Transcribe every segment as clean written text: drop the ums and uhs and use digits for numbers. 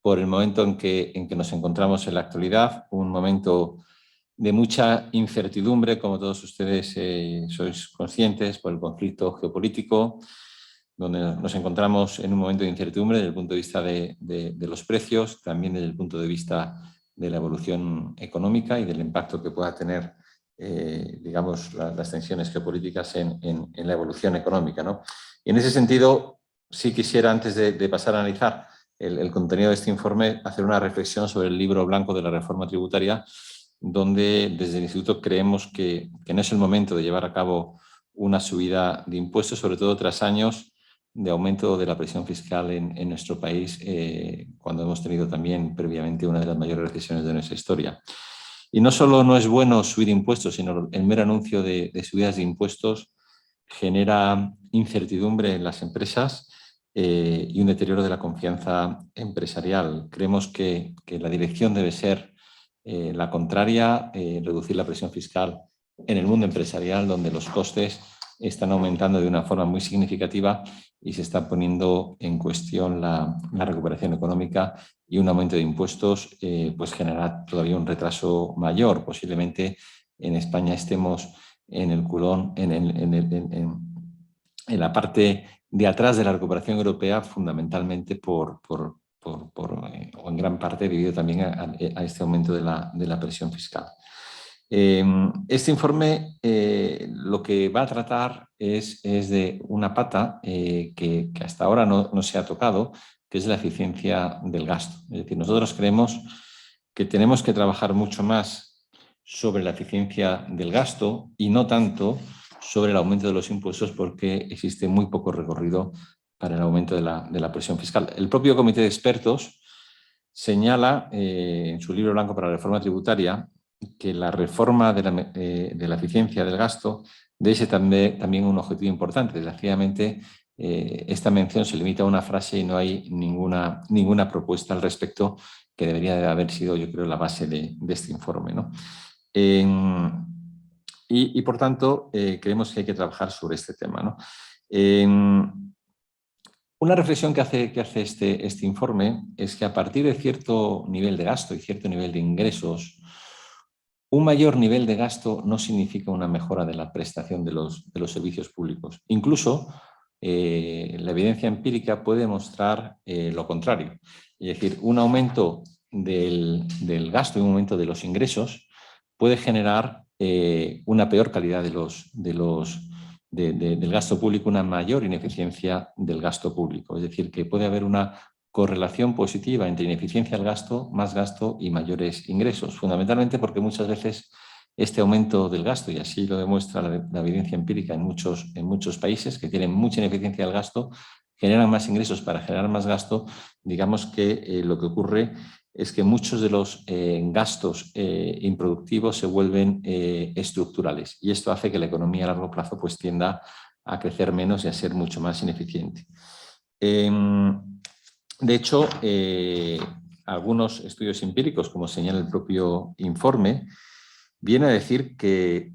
por el momento en que nos encontramos en la actualidad, un momento de mucha incertidumbre, como todos ustedes sois conscientes, por el conflicto geopolítico, donde nos encontramos en un momento de incertidumbre desde el punto de vista de los precios, también desde el punto de vista de la evolución económica y del impacto que pueda tener digamos, las tensiones geopolíticas en la evolución económica, ¿no? Y en ese sentido, sí quisiera, antes de pasar a analizar el contenido de este informe, hacer una reflexión sobre el libro blanco de la reforma tributaria, donde desde el Instituto creemos que no es el momento de llevar a cabo una subida de impuestos, sobre todo tras años de aumento de la presión fiscal en nuestro país, cuando hemos tenido también previamente una de las mayores recesiones de nuestra historia. Y no solo no es bueno subir impuestos, sino el mero anuncio de subidas de impuestos genera incertidumbre en las empresas y un deterioro de la confianza empresarial. Creemos que la dirección debe ser la contraria, reducir la presión fiscal en el mundo empresarial, donde los costes están aumentando de una forma muy significativa y se está poniendo en cuestión la recuperación económica, y un aumento de impuestos pues generará todavía un retraso mayor. Posiblemente en España estemos en el culón, en la parte de atrás de la recuperación europea, fundamentalmente o en gran parte debido también a este aumento de la presión fiscal. Este informe lo que va a tratar es de una pata que hasta ahora no se ha tocado, que es la eficiencia del gasto. Es decir, nosotros creemos que tenemos que trabajar mucho más sobre la eficiencia del gasto y no tanto sobre el aumento de los impuestos, porque existe muy poco recorrido para el aumento de la presión fiscal. El propio Comité de Expertos señala en su libro blanco para la reforma tributaria que la reforma de la eficiencia del gasto debe ser también un objetivo importante. Desgraciadamente, esta mención se limita a una frase y no hay ninguna propuesta al respecto, que debería de haber sido, yo creo, la base de este informe, ¿no? Y por tanto, creemos que hay que trabajar sobre este tema, ¿no? Una reflexión que hace este informe es que a partir de cierto nivel de gasto y cierto nivel de ingresos, un mayor nivel de gasto no significa una mejora de la prestación de los servicios públicos. Incluso la evidencia empírica puede mostrar lo contrario. Es decir, un aumento del gasto y un aumento de los ingresos puede generar una peor calidad del gasto público, una mayor ineficiencia del gasto público. Es decir, que puede haber una correlación positiva entre ineficiencia del gasto, más gasto y mayores ingresos, fundamentalmente porque muchas veces este aumento del gasto, y así lo demuestra la evidencia empírica en muchos países que tienen mucha ineficiencia del gasto, generan más ingresos para generar más gasto. Digamos que lo que ocurre es que muchos de los gastos improductivos se vuelven estructurales, y esto hace que la economía a largo plazo pues tienda a crecer menos y a ser mucho más ineficiente. De hecho, algunos estudios empíricos, como señala el propio informe, viene a decir que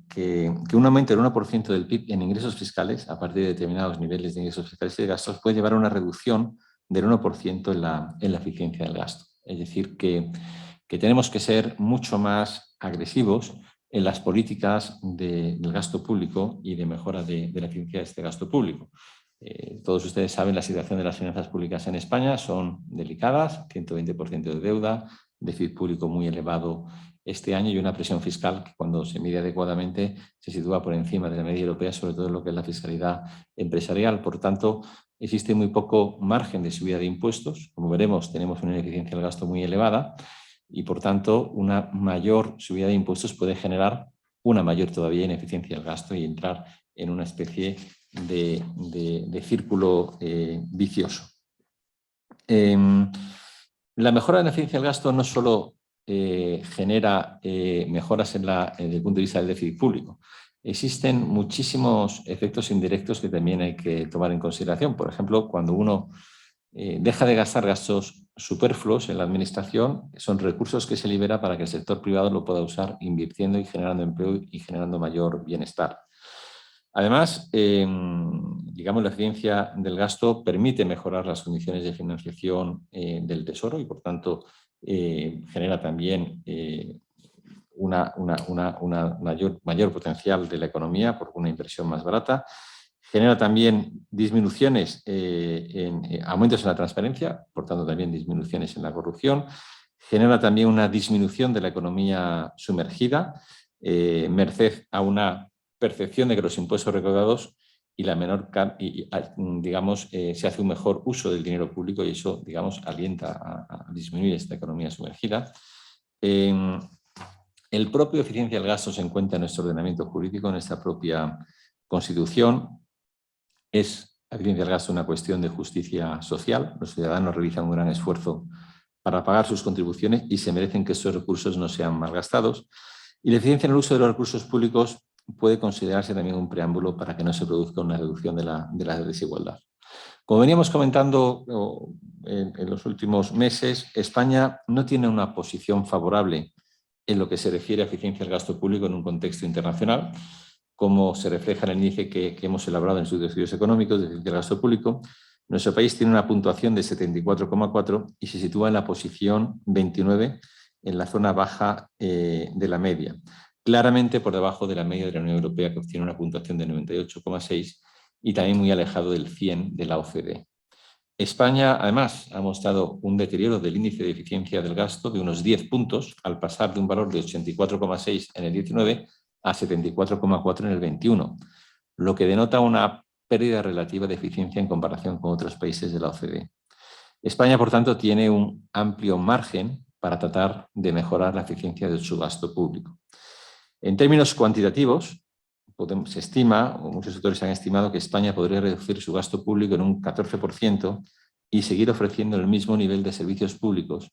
un aumento del 1% del PIB en ingresos fiscales, a partir de determinados niveles de ingresos fiscales y de gastos, puede llevar a una reducción del 1% en la eficiencia del gasto. Es decir, que tenemos que ser mucho más agresivos en las políticas del gasto público y de mejora de la eficiencia de este gasto público. Todos ustedes saben la situación de las finanzas públicas en España, son delicadas, 120% de deuda, déficit público muy elevado este año y una presión fiscal que, cuando se mide adecuadamente, se sitúa por encima de la media europea, sobre todo en lo que es la fiscalidad empresarial. Por tanto, existe muy poco margen de subida de impuestos. Como veremos, tenemos una ineficiencia del gasto muy elevada y, por tanto, una mayor subida de impuestos puede generar una mayor todavía ineficiencia del gasto y entrar en una especie de círculo vicioso. La mejora de la eficiencia del gasto no solo genera mejoras desde el punto de vista del déficit público. Existen muchísimos efectos indirectos que también hay que tomar en consideración. Por ejemplo, cuando uno deja de gastar gastos superfluos en la administración, son recursos que se libera para que el sector privado lo pueda usar invirtiendo y generando empleo y generando mayor bienestar. Además, digamos, la eficiencia del gasto permite mejorar las condiciones de financiación del Tesoro y, por tanto, genera también una mayor potencial de la economía por una inversión más barata. Genera también disminuciones aumentos en la transparencia, por tanto también disminuciones en la corrupción. Genera también una disminución de la economía sumergida, merced a una percepción de que los impuestos recaudados y la menor, digamos, se hace un mejor uso del dinero público y eso, digamos, alienta a disminuir esta economía sumergida. El propio eficiencia del gasto se encuentra en nuestro ordenamiento jurídico, en nuestra propia Constitución. Es la eficiencia del gasto una cuestión de justicia social. Los ciudadanos realizan un gran esfuerzo para pagar sus contribuciones y se merecen que esos recursos no sean malgastados. Y la eficiencia en el uso de los recursos públicos puede considerarse también un preámbulo para que no se produzca una reducción de la desigualdad. Como veníamos comentando en los últimos meses, España no tiene una posición favorable en lo que se refiere a eficiencia del gasto público en un contexto internacional, como se refleja en el índice que hemos elaborado en sus estudios económicos de eficiencia del gasto público. Nuestro país tiene una puntuación de 74,4 y se sitúa en la posición 29 en la zona baja de la media, claramente por debajo de la media de la Unión Europea, que obtiene una puntuación de 98,6 y también muy alejado del 100 de la OCDE. España, además, ha mostrado un deterioro del índice de eficiencia del gasto de unos 10 puntos, al pasar de un valor de 84,6 en el 19 a 74,4 en el 21, lo que denota una pérdida relativa de eficiencia en comparación con otros países de la OCDE. España, por tanto, tiene un amplio margen para tratar de mejorar la eficiencia de su gasto público. En términos cuantitativos, se estima, o muchos autores han estimado, que España podría reducir su gasto público en un 14% y seguir ofreciendo el mismo nivel de servicios públicos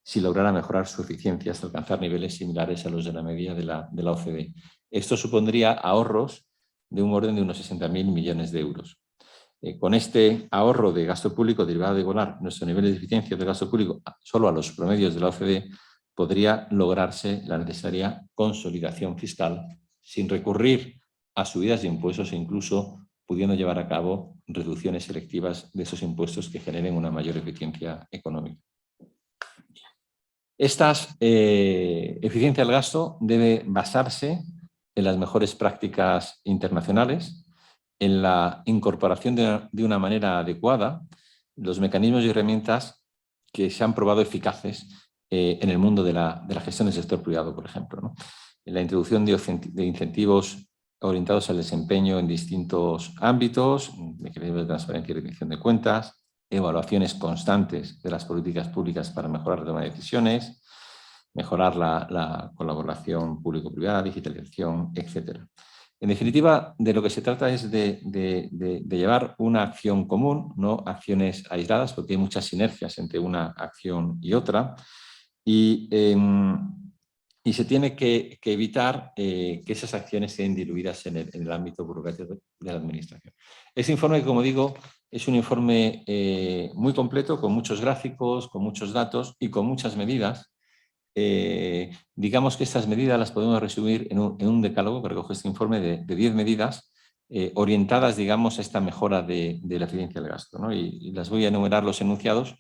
si lograra mejorar su eficiencia hasta alcanzar niveles similares a los de la media de la OCDE. Esto supondría ahorros de un orden de unos 60.000 millones de euros. Con este ahorro de gasto público derivado de igualar nuestro nivel de eficiencia del gasto público solo a los promedios de la OCDE, podría lograrse la necesaria consolidación fiscal sin recurrir a subidas de impuestos e incluso pudiendo llevar a cabo reducciones selectivas de esos impuestos que generen una mayor eficiencia económica. Esta eficiencia del gasto debe basarse en las mejores prácticas internacionales, en la incorporación de una manera adecuada los mecanismos y herramientas que se han probado eficaces en el mundo de la gestión del sector privado, por ejemplo, ¿no? En la introducción de incentivos orientados al desempeño en distintos ámbitos, mecanismos de transparencia y rendición de cuentas, evaluaciones constantes de las políticas públicas para mejorar la toma de decisiones, mejorar la colaboración público-privada, digitalización, etc. En definitiva, de lo que se trata es de llevar una acción común, no acciones aisladas, porque hay muchas sinergias entre una acción y otra, y se tiene que evitar que esas acciones sean diluidas en el ámbito burocrático de la administración. Este informe, como digo, es un informe muy completo, con muchos gráficos, con muchos datos y con muchas medidas. Digamos que estas medidas las podemos resumir en un decálogo que recoge este informe de 10 medidas orientadas, digamos, a esta mejora de la eficiencia del gasto, ¿no? Y las voy a enumerar los enunciados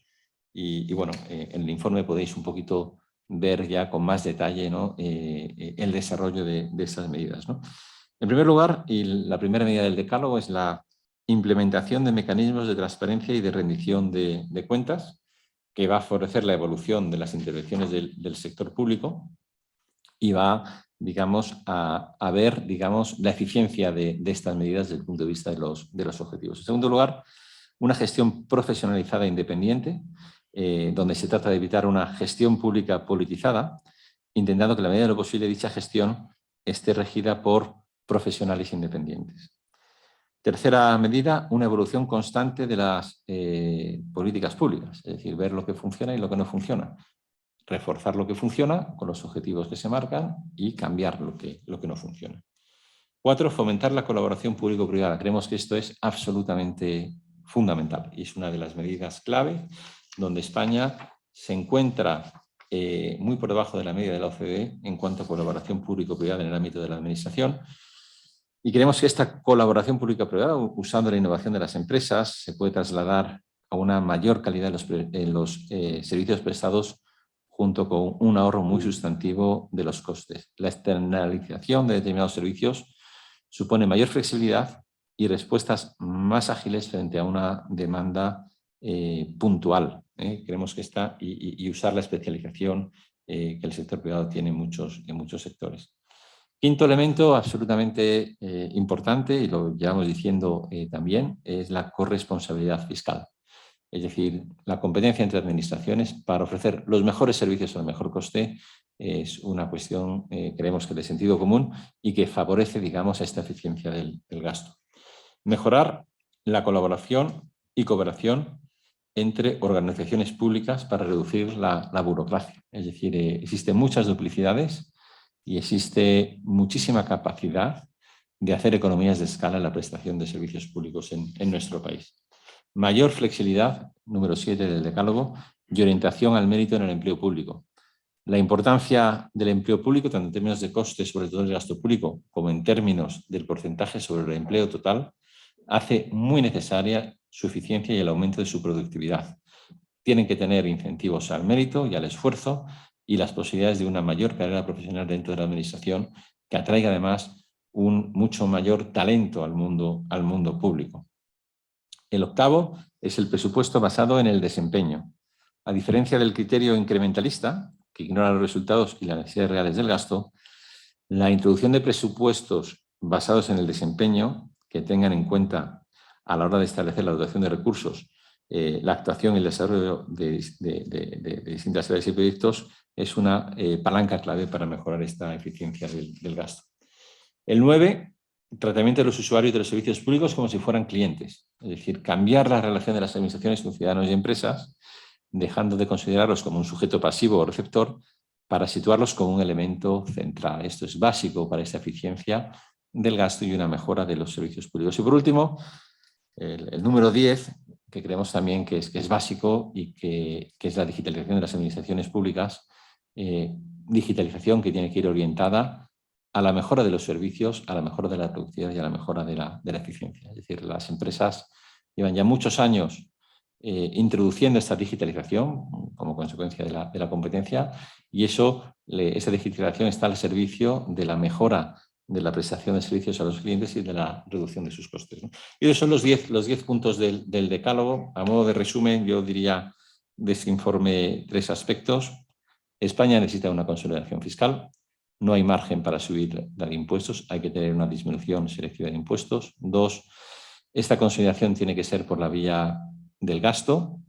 y bueno, en el informe podéis un poquito ver ya con más detalle, ¿no? El desarrollo de estas medidas, ¿no? En primer lugar, y la primera medida del decálogo es la implementación de mecanismos de transparencia y de rendición de cuentas, que va a favorecer la evolución de las intervenciones del sector público y va, digamos, a ver, digamos, la eficiencia de estas medidas desde el punto de vista de los objetivos. En segundo lugar, una gestión profesionalizada e independiente, donde se trata de evitar una gestión pública politizada, intentando que en la medida de lo posible dicha gestión esté regida por profesionales independientes. Tercera medida, una evolución constante de las políticas públicas, es decir, ver lo que funciona y lo que no funciona. Reforzar lo que funciona con los objetivos que se marcan y cambiar lo que no funciona. 4, fomentar la colaboración público-privada. Creemos que esto es absolutamente fundamental y es una de las medidas clave donde España se encuentra muy por debajo de la media de la OCDE en cuanto a colaboración público-privada en el ámbito de la administración. Y creemos que esta colaboración pública-privada, usando la innovación de las empresas, se puede trasladar a una mayor calidad en los servicios prestados, junto con un ahorro muy sustantivo de los costes. La externalización de determinados servicios supone mayor flexibilidad y respuestas más ágiles frente a una demanda puntual. Creemos que y usar la especialización que el sector privado tiene en muchos sectores. Quinto elemento absolutamente importante, y lo llevamos diciendo también, es la corresponsabilidad fiscal. Es decir, la competencia entre administraciones para ofrecer los mejores servicios al mejor coste es una cuestión, creemos que de sentido común y que favorece, digamos, a esta eficiencia del gasto. Mejorar la colaboración y cooperación entre organizaciones públicas para reducir la burocracia. Es decir, existen muchas duplicidades y existe muchísima capacidad de hacer economías de escala en la prestación de servicios públicos en nuestro país. Mayor flexibilidad, número 7 del decálogo, y orientación al mérito en el empleo público. La importancia del empleo público, tanto en términos de costes sobre todo el gasto público, como en términos del porcentaje sobre el empleo total, hace muy necesaria su eficiencia y el aumento de su productividad. Tienen que tener incentivos al mérito y al esfuerzo y las posibilidades de una mayor carrera profesional dentro de la administración, que atraiga además un mucho mayor talento al mundo público. El octavo es el presupuesto basado en el desempeño. A diferencia del criterio incrementalista, que ignora los resultados y las necesidades reales del gasto, la introducción de presupuestos basados en el desempeño, que tengan en cuenta a la hora de establecer la dotación de recursos, la actuación y el desarrollo de distintas áreas y proyectos, es una palanca clave para mejorar esta eficiencia del gasto. El 9, tratamiento de los usuarios de los servicios públicos como si fueran clientes, es decir, cambiar la relación de las administraciones con ciudadanos y empresas, dejando de considerarlos como un sujeto pasivo o receptor para situarlos como un elemento central. Esto es básico para esta eficiencia del gasto y una mejora de los servicios públicos. Y por último, el número 10, que creemos también que es básico y que es la digitalización de las administraciones públicas, digitalización que tiene que ir orientada a la mejora de los servicios, a la mejora de la productividad y a la mejora de la eficiencia. Es decir, las empresas llevan ya muchos años introduciendo esta digitalización como consecuencia de la competencia, y esa digitalización está al servicio de la mejora de la prestación de servicios a los clientes y de la reducción de sus costes, ¿no? Y esos son los 10 puntos del decálogo. A modo de resumen, yo diría de este informe 3 aspectos. España necesita una consolidación fiscal. No hay margen para subir la de impuestos, hay que tener una disminución selectiva de impuestos. 2, esta consolidación tiene que ser por la vía del gasto.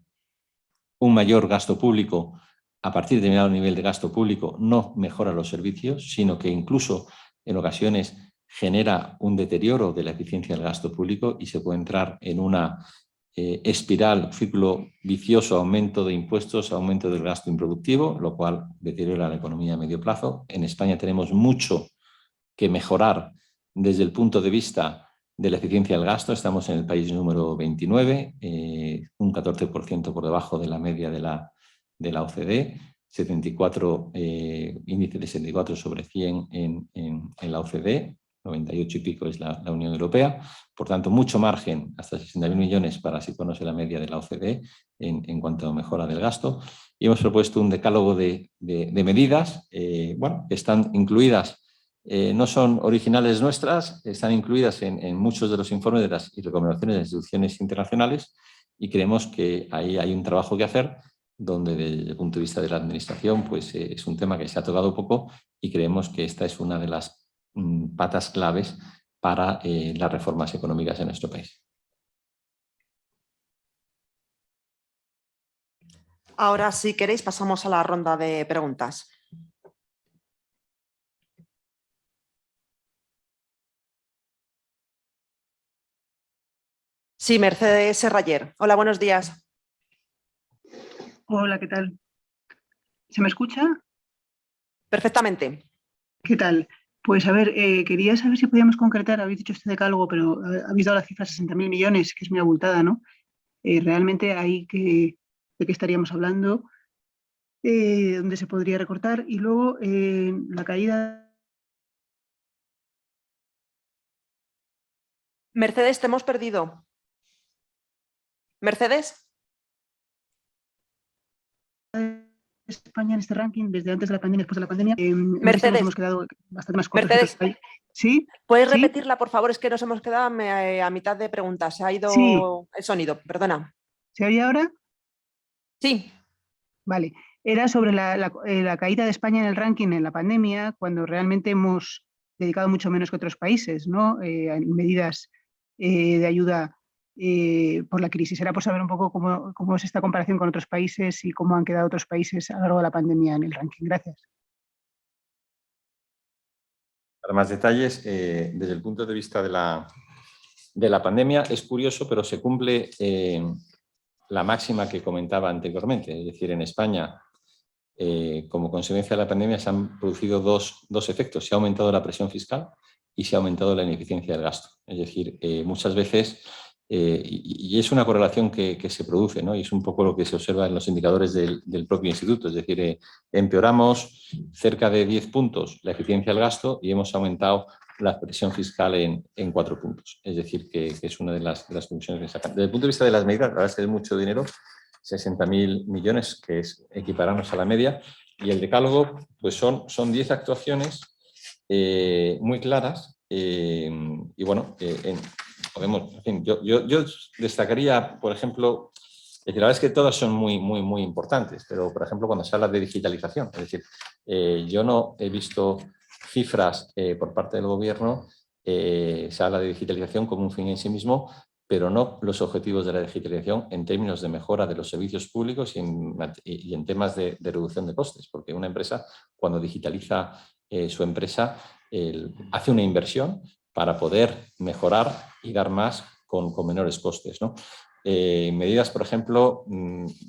Un mayor gasto público a partir de determinado nivel de gasto público no mejora los servicios, sino que incluso en ocasiones genera un deterioro de la eficiencia del gasto público y se puede entrar en una espiral, círculo vicioso, aumento de impuestos, aumento del gasto improductivo, lo cual deteriora la economía a medio plazo. En España tenemos mucho que mejorar desde el punto de vista de la eficiencia del gasto. Estamos en el país número 29, un 14% por debajo de la media de la OCDE, 74, índice de 74 sobre 100 en la OCDE, 98 y pico es la Unión Europea. Por tanto, mucho margen, hasta 60.000 millones para situarnos en la media de la OCDE en cuanto a mejora del gasto. Y hemos propuesto un decálogo de medidas que están incluidas, no son originales nuestras, están incluidas en muchos de los informes y recomendaciones de instituciones internacionales, y creemos que ahí hay un trabajo que hacer, donde desde el punto de vista de la administración pues, es un tema que se ha tocado poco, y creemos que esta es una de las patas claves para las reformas económicas en nuestro país. Ahora, si queréis, pasamos a la ronda de preguntas. Sí, Mercedes Serrayer. Hola, buenos días. Hola, ¿qué tal? ¿Se me escucha? Perfectamente. ¿Qué tal? Pues a ver, quería saber si podíamos concretar, habéis dicho este decálogo, pero habéis dado la cifra 60.000 millones, que es muy abultada, ¿no? Realmente ahí de qué estaríamos hablando, dónde se podría recortar, y luego la caída Mercedes, te hemos perdido. Mercedes. España en este ranking desde antes de la pandemia, después de la pandemia. Hemos visto que Mercedes. nos hemos quedado bastante más cortos que Mercedes, otros países. ¿Sí? ¿puedes ¿Sí? repetirla, por favor? Es que nos hemos quedado a mitad de preguntas. Se ha Sí. ido el sonido, perdona. ¿Se oye ahora? Sí. Vale. Era sobre la caída de España en el ranking en la pandemia, cuando realmente hemos dedicado mucho menos que otros países, ¿no? En medidas de ayuda por la crisis. Era por saber un poco cómo es esta comparación con otros países y cómo han quedado otros países a lo largo de la pandemia en el ranking. Gracias. Para más detalles, desde el punto de vista de la pandemia, es curioso, pero se cumple la máxima que comentaba anteriormente. Es decir, en España, como consecuencia de la pandemia, se han producido dos efectos. Se ha aumentado la presión fiscal y se ha aumentado la ineficiencia del gasto. Es decir, muchas veces, y es una correlación que se produce, ¿no? Y es un poco lo que se observa en los indicadores del propio instituto. Es decir, empeoramos cerca de 10 puntos la eficiencia del gasto y hemos aumentado la presión fiscal en 4 puntos. Es decir, que es una de las conclusiones que sacan. Desde el punto de vista de las medidas, la verdad es que es mucho dinero, 60.000 millones, que es equipararnos a la media, y el decálogo pues son 10 actuaciones muy claras y bueno, podemos, en fin, yo destacaría, por ejemplo, es decir, la verdad es que todas son muy importantes, pero por ejemplo cuando se habla de digitalización, es decir, yo no he visto cifras por parte del gobierno, se habla de digitalización como un fin en sí mismo, pero no los objetivos de la digitalización en términos de mejora de los servicios públicos y en temas de reducción de costes, porque una empresa, cuando digitaliza su empresa, hace una inversión para poder mejorar y dar más con menores costes, ¿no? Medidas, por ejemplo,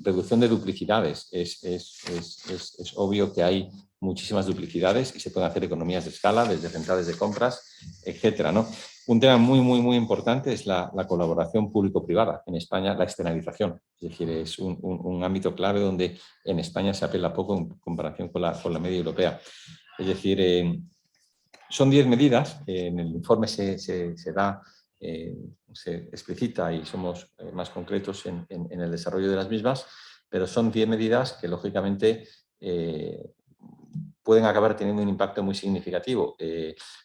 reducción de duplicidades. Es obvio que hay muchísimas duplicidades y se pueden hacer economías de escala desde centrales de compras, etcétera, ¿no? Un tema muy importante es la colaboración público-privada. En España, la externalización. Es decir, es un ámbito clave donde en España se apela poco en comparación con la media europea. Es decir, son 10 medidas. En el informe se da, se explicita y somos más concretos en el desarrollo de las mismas, pero son 10 medidas que, lógicamente, pueden acabar teniendo un impacto muy significativo.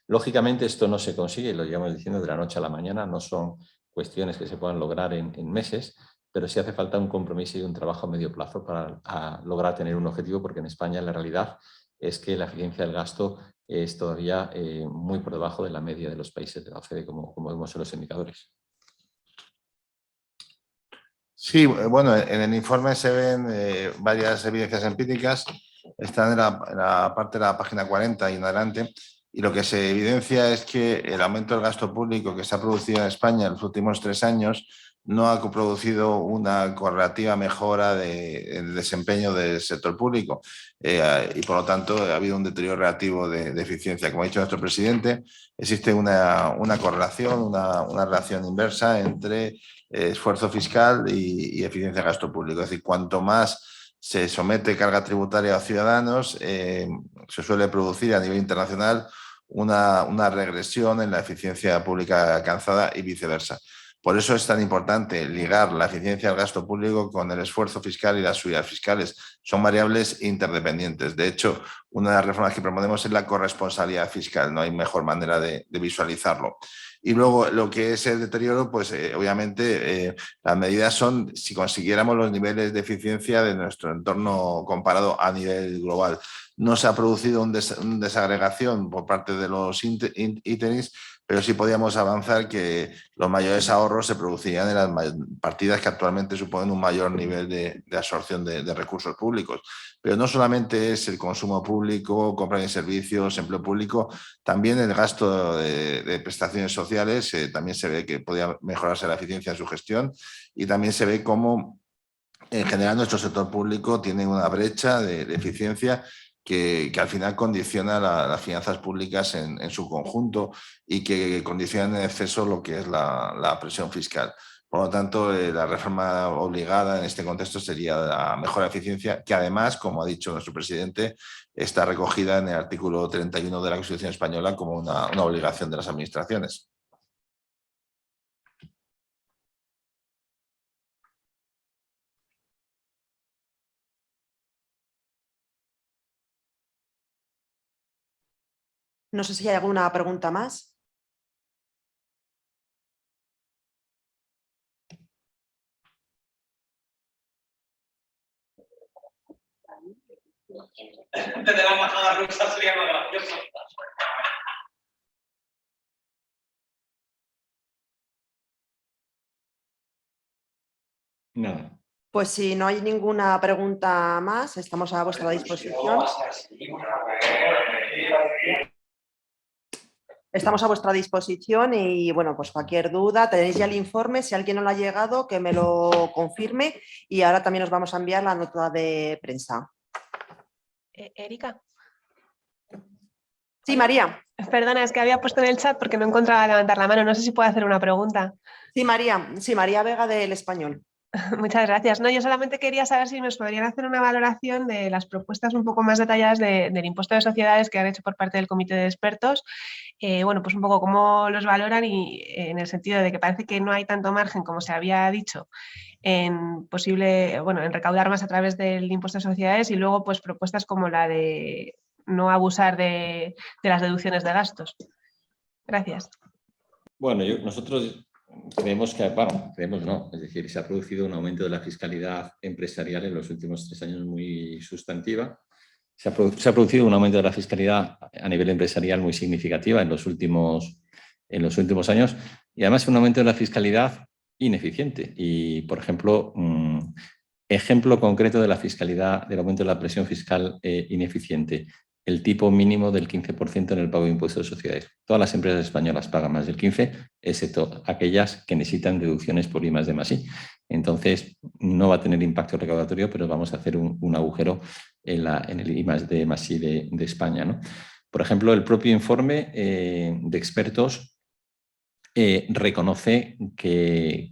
Lógicamente esto no se consigue, lo llevamos diciendo, de la noche a la mañana, no son cuestiones que se puedan lograr en meses, pero sí hace falta un compromiso y un trabajo a medio plazo para lograr tener un objetivo, porque en España la realidad es que la eficiencia del gasto es todavía muy por debajo de la media de los países de la OCDE, como vemos en los indicadores. Sí, bueno, en el informe se ven varias evidencias empíricas, están en la parte de la página 40 y en adelante, y lo que se evidencia es que el aumento del gasto público que se ha producido en España en los últimos 3 años no ha producido una correlativa mejora del desempeño del sector público y por lo tanto ha habido un deterioro relativo de eficiencia. Como ha dicho nuestro presidente, existe una correlación, una relación inversa entre esfuerzo fiscal y eficiencia de gasto público. Es decir, cuanto más se somete carga tributaria a ciudadanos, se suele producir a nivel internacional una regresión en la eficiencia pública alcanzada y viceversa. Por eso es tan importante ligar la eficiencia del gasto público con el esfuerzo fiscal y las subidas fiscales. Son variables interdependientes. De hecho, una de las reformas que proponemos es la corresponsabilidad fiscal. No hay mejor manera de visualizarlo. Y luego lo que es el deterioro, pues obviamente las medidas son si consiguiéramos los niveles de eficiencia de nuestro entorno comparado a nivel global. No se ha producido una desagregación por parte de los ítems, pero sí podíamos avanzar que los mayores ahorros se producirían en las partidas que actualmente suponen un mayor nivel de absorción de recursos públicos. Pero no solamente es el consumo público, compra de servicios, empleo público, también el gasto de prestaciones sociales, también se ve que podía mejorarse la eficiencia en su gestión y también se ve cómo en general nuestro sector público tiene una brecha de eficiencia que al final condiciona las finanzas públicas en su conjunto y que condiciona en exceso lo que es la presión fiscal. Por lo tanto, la reforma obligada en este contexto sería la mejor eficiencia, que además, como ha dicho nuestro presidente, está recogida en el artículo 31 de la Constitución española como una obligación de las administraciones. No sé si hay alguna pregunta más. Desde la embajada rusa sería más gracioso. Nada. Pues si no hay ninguna pregunta más, estamos a vuestra disposición. Estamos a vuestra disposición y bueno, pues cualquier duda, tenéis ya el informe, si alguien no lo ha llegado, que me lo confirme y ahora también os vamos a enviar la nota de prensa. Erika. Sí, María. Perdona, es que había puesto en el chat porque no encontraba levantar la mano. No sé si puedo hacer una pregunta. Sí, María Vega del Español. Muchas gracias. No, yo solamente quería saber si nos podrían hacer una valoración de las propuestas un poco más detalladas del impuesto de sociedades que han hecho por parte del comité de expertos. Bueno, pues un poco cómo los valoran y en el sentido de que parece que no hay tanto margen como se había dicho en en recaudar más a través del impuesto de sociedades y luego pues propuestas como la de no abusar de las deducciones de gastos. Gracias. Bueno, nosotros creemos que, bueno, creemos no, es decir, se ha producido un aumento de la fiscalidad empresarial en los últimos 3 años muy sustantiva. Se ha producido un aumento de la fiscalidad a nivel empresarial muy significativa en los últimos años y además un aumento de la fiscalidad ineficiente. Y, por ejemplo, ejemplo concreto de la fiscalidad, del aumento de la presión fiscal ineficiente, el tipo mínimo del 15% en el pago de impuestos de sociedades. Todas las empresas españolas pagan más del 15%, excepto aquellas que necesitan deducciones por I+D+I. Entonces, no va a tener impacto recaudatorio, pero vamos a hacer un agujero en el I+D+I de España, ¿no? Por ejemplo, el propio informe de expertos reconoce que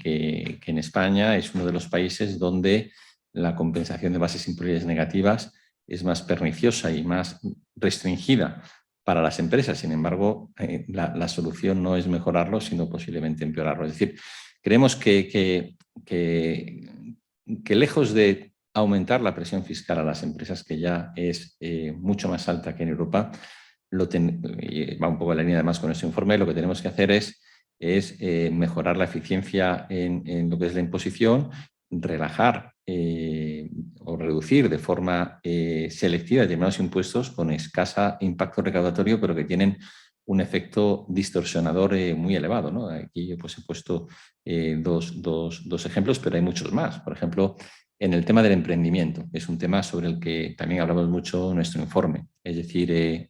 en España es uno de los países donde la compensación de bases imponibles negativas es más perniciosa y más restringida para las empresas. Sin embargo, la solución no es mejorarlo, sino posiblemente empeorarlo. Es decir, creemos que lejos de aumentar la presión fiscal a las empresas, que ya es mucho más alta que en Europa, va un poco en la línea además con ese informe, lo que tenemos que hacer es mejorar la eficiencia en lo que es la imposición, relajar o reducir de forma selectiva determinados impuestos con escasa impacto recaudatorio, pero que tienen un efecto distorsionador muy elevado, ¿no? Aquí pues, he puesto dos ejemplos, pero hay muchos más. Por ejemplo, en el tema del emprendimiento, es un tema sobre el que también hablamos mucho en nuestro informe. Es decir,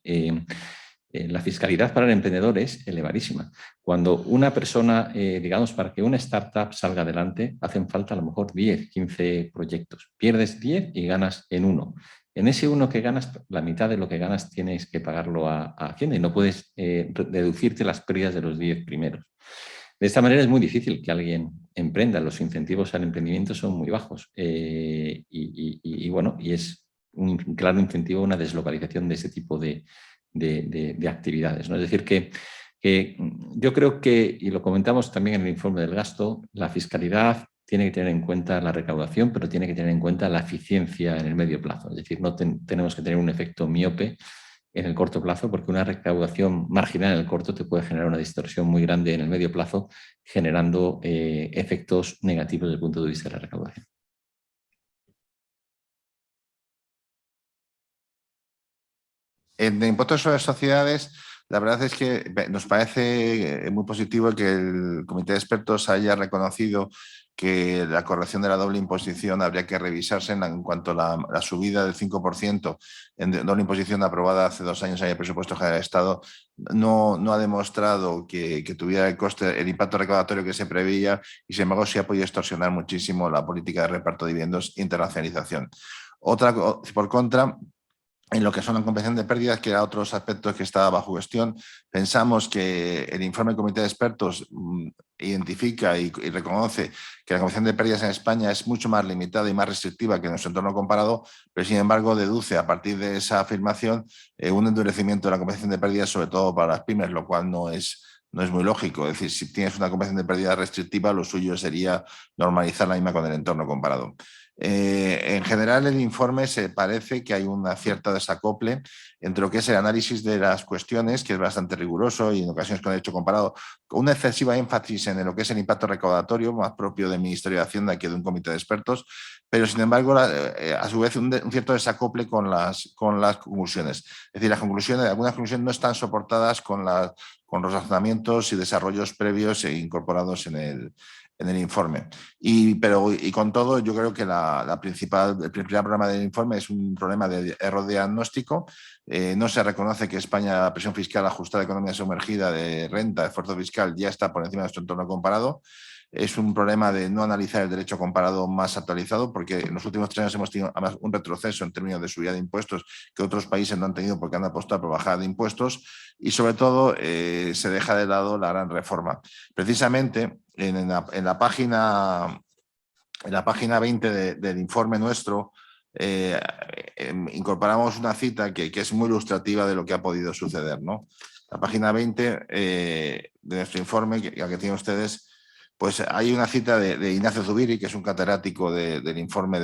la fiscalidad para el emprendedor es elevadísima. Cuando una persona, digamos, para que una startup salga adelante, hacen falta a lo mejor 10, 15 proyectos. Pierdes 10 y ganas en uno. En ese uno que ganas, la mitad de lo que ganas tienes que pagarlo a Hacienda y no puedes deducirte las pérdidas de los 10 primeros. De esta manera es muy difícil que alguien emprenda. Los incentivos al emprendimiento son muy bajos y es un claro incentivo a una deslocalización de ese tipo de actividades, ¿no? Es decir, que yo creo que, y lo comentamos también en el informe del gasto, la fiscalidad tiene que tener en cuenta la recaudación, pero tiene que tener en cuenta la eficiencia en el medio plazo. Es decir, no tenemos que tener un efecto miope en el corto plazo, porque una recaudación marginal en el corto te puede generar una distorsión muy grande en el medio plazo, generando efectos negativos desde el punto de vista de la recaudación. En el impuesto sobre sociedades, la verdad es que nos parece muy positivo que el comité de expertos haya reconocido que la corrección de la doble imposición habría que revisarse en cuanto a la subida del 5% en doble imposición aprobada hace 2 años en el presupuesto general del Estado no ha demostrado que tuviera el impacto recaudatorio que se preveía y sin embargo sí ha podido extorsionar muchísimo la política de reparto de dividendos e internacionalización. Por contra, en lo que son la compensación de pérdidas, que era otros aspectos que estaba bajo cuestión, pensamos que el informe del comité de expertos identifica y reconoce que la compensación de pérdidas en España es mucho más limitada y más restrictiva que en nuestro entorno comparado, pero sin embargo deduce a partir de esa afirmación un endurecimiento de la compensación de pérdidas, sobre todo para las pymes, lo cual no es muy lógico. Es decir, si tienes una compensación de pérdidas restrictiva, lo suyo sería normalizar la misma con el entorno comparado. En general, el informe se parece que hay un cierto desacople entre lo que es el análisis de las cuestiones, que es bastante riguroso y en ocasiones con el hecho comparado, con una excesiva énfasis en lo que es el impacto recaudatorio, más propio del Ministerio de Hacienda que de un comité de expertos, pero sin embargo, a su vez, un cierto desacople con las conclusiones. Es decir, algunas conclusiones no están soportadas con los razonamientos y desarrollos previos e incorporados en el informe. Y con todo, yo creo que el principal problema del informe es un problema de error diagnóstico. No se reconoce que España, la presión fiscal ajustada, economía sumergida, de renta, de esfuerzo fiscal, ya está por encima de nuestro entorno comparado. Es un problema de no analizar el derecho comparado más actualizado, porque en los últimos 3 años hemos tenido además un retroceso en términos de subida de impuestos que otros países no han tenido porque han apostado por bajada de impuestos, y sobre todo se deja de lado la gran reforma. Precisamente en la página 20 del informe nuestro incorporamos una cita que es muy ilustrativa de lo que ha podido suceder, ¿no? La página 20 de nuestro informe, que tienen ustedes, pues hay una cita de Ignacio Zubiri, que es un catedrático del informe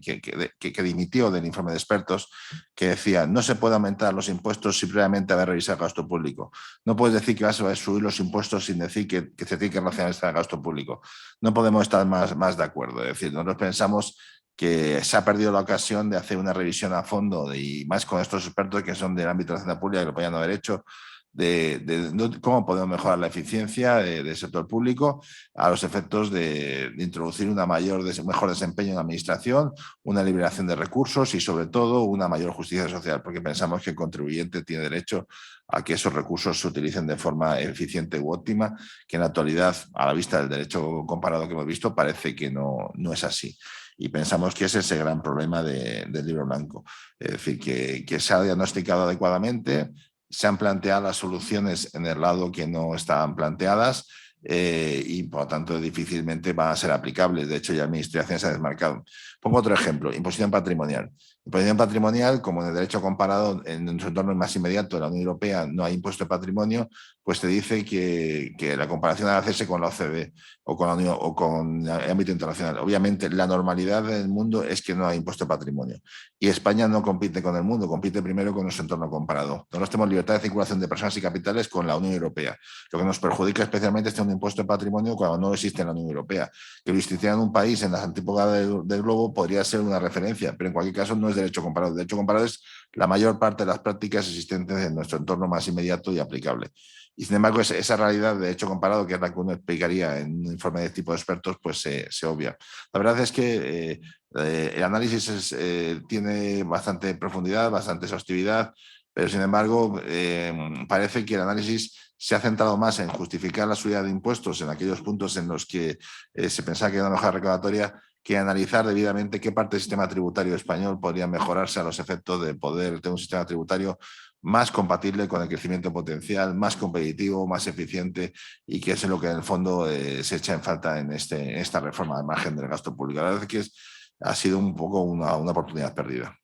que dimitió del informe de expertos, que decía: no se puede aumentar los impuestos sin previamente haber revisado el gasto público. No puedes decir que vas a subir los impuestos sin decir que se tiene que racionalizar el gasto público. No podemos estar más de acuerdo. Es decir, nosotros pensamos que se ha perdido la ocasión de hacer una revisión a fondo, y más con estos expertos que son del ámbito de la hacienda pública, que lo podían haber hecho, de cómo podemos mejorar la eficiencia del sector público a los efectos de introducir mejor desempeño en la administración, una liberación de recursos y sobre todo una mayor justicia social, porque pensamos que el contribuyente tiene derecho a que esos recursos se utilicen de forma eficiente u óptima, que en la actualidad, a la vista del derecho comparado que hemos visto, parece que no es así. Y pensamos que ese es el gran problema del libro blanco. Es decir, que se ha diagnosticado adecuadamente, se han planteado las soluciones en el lado que no estaban planteadas y por lo tanto difícilmente van a ser aplicables. De hecho, ya el Ministerio de Hacienda se ha desmarcado. Pongo otro ejemplo: imposición patrimonial. Imposición patrimonial, como en el derecho comparado en nuestro entorno más inmediato de la Unión Europea no hay impuesto de patrimonio, pues te dice que la comparación debe hacerse con la OCDE o con la Unión o con el ámbito internacional. Obviamente, la normalidad del mundo es que no hay impuesto de patrimonio. Y España no compite con el mundo, compite primero con nuestro entorno comparado. Nosotros tenemos libertad de circulación de personas y capitales con la Unión Europea. Lo que nos perjudica especialmente es tener un impuesto de patrimonio cuando no existe en la Unión Europea. Que lo existiera en un país en las antípodas del globo podría ser una referencia, pero en cualquier caso no es derecho comparado. El derecho comparado es la mayor parte de las prácticas existentes en nuestro entorno más inmediato y aplicable. Y sin embargo, esa realidad de derecho comparado, que es la que uno explicaría en un informe de tipo de expertos, pues se obvia. La verdad es que el análisis tiene bastante profundidad, bastante exhaustividad, pero sin embargo parece que el análisis se ha centrado más en justificar la subida de impuestos en aquellos puntos en los que se pensaba que era una mejora recaudatoria, que analizar debidamente qué parte del sistema tributario español podría mejorarse a los efectos de poder tener un sistema tributario más compatible con el crecimiento potencial, más competitivo, más eficiente, y que es lo que en el fondo se echa en falta en esta reforma del margen del gasto público. La verdad es que ha sido un poco una oportunidad perdida.